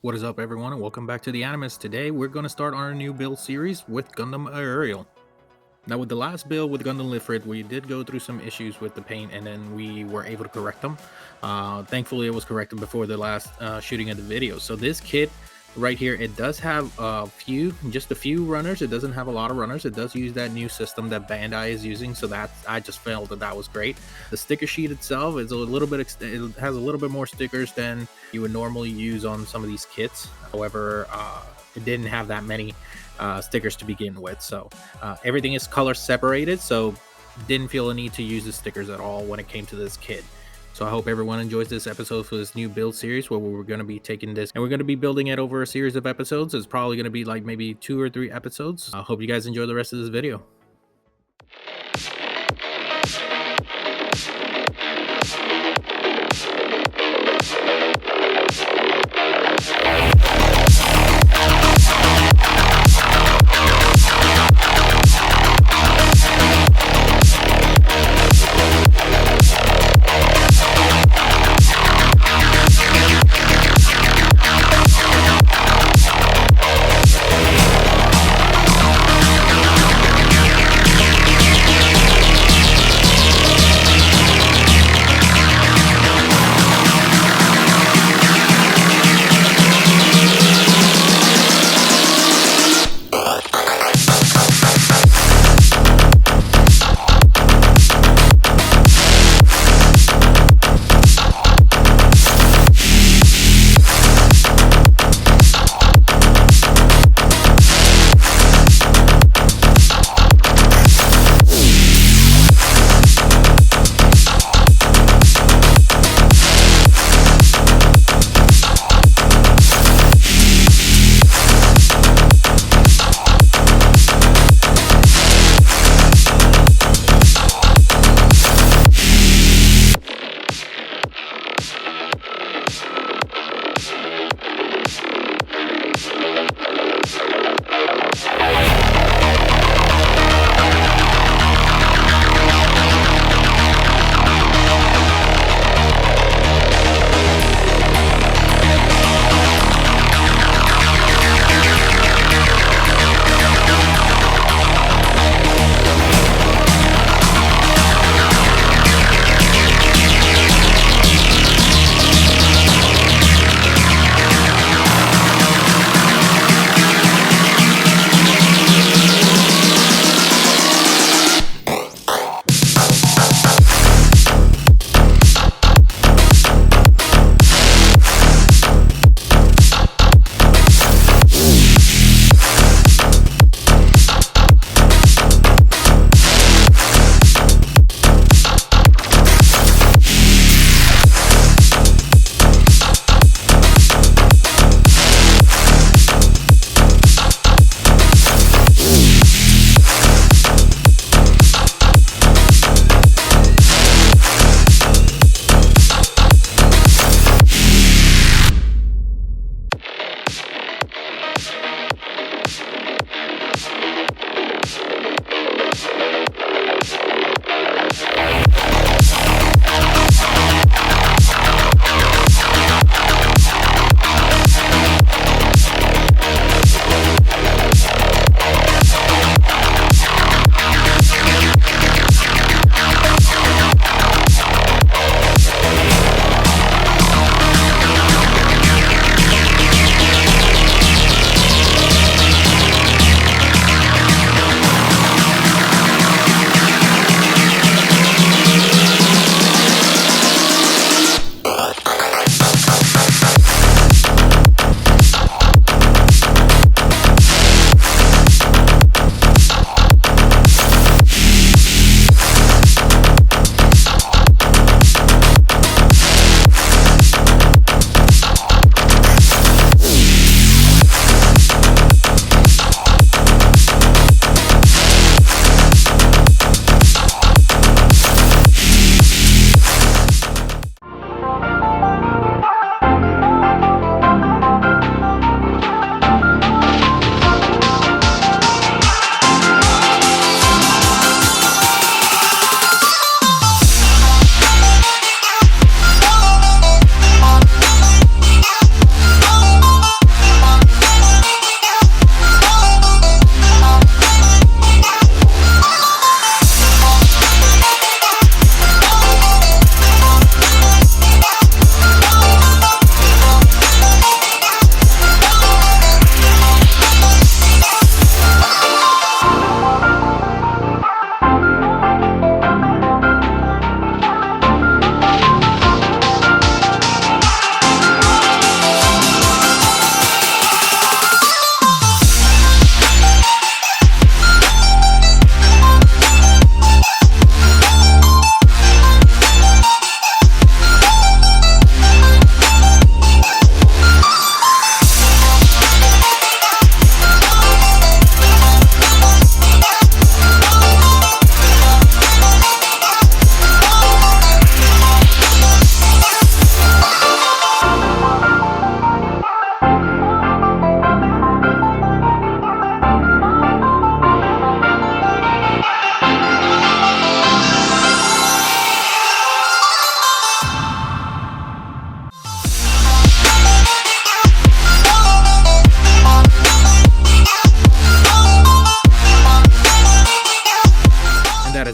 What is up, everyone, and welcome back to the Animous. Today, we're going to start our new build series with Gundam Aerial. Now, with the last build with Gundam Lifrit, we did go through some issues with the paint, and then we were able to correct them. Thankfully, it was corrected before the last shooting of the video. So this kit right here, it does have just a few runners. It doesn't have a lot of runners. It does use that new system that Bandai is using, so I just felt that was great. The sticker sheet itself is a little bit, it has a little bit more stickers than you would normally use on some of these kits. However, it didn't have that many stickers to begin with, so everything is color separated, so didn't feel a need to use the stickers at all when it came to this kit. So I hope everyone enjoys this episode for this new build series where we're going to be taking this and we're going to be building it over a series of episodes. It's probably going to be like maybe 2 or 3 episodes. I hope you guys enjoy the rest of this video.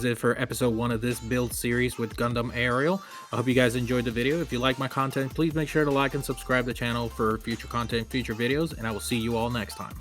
was it for episode 1 of this build series with Gundam Aerial. I hope you guys enjoyed the video. If you like my content, please make sure to like and subscribe to the channel for future content, future videos, and I will see you all next time.